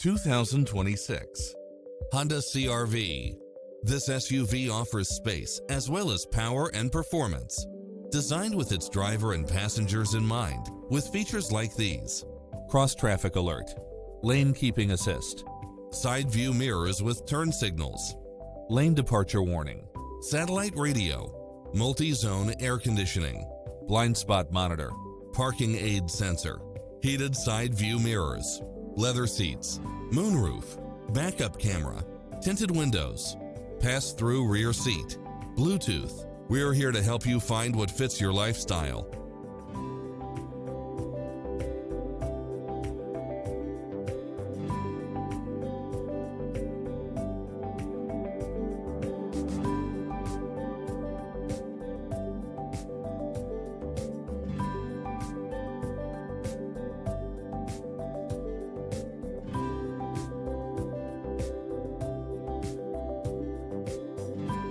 2026 Honda CR-V. This SUV offers space as well as power and performance. Designed with its driver and passengers in mind, with features like these: cross-traffic alert, lane keeping assist, side view mirrors with turn signals, lane departure warning, satellite radio, multi-zone air conditioning, blind spot monitor, parking aid sensor, heated side view mirrors, leather seats, moonroof, backup camera, tinted windows, pass-through rear seat, Bluetooth. We're here to help you find what fits your lifestyle.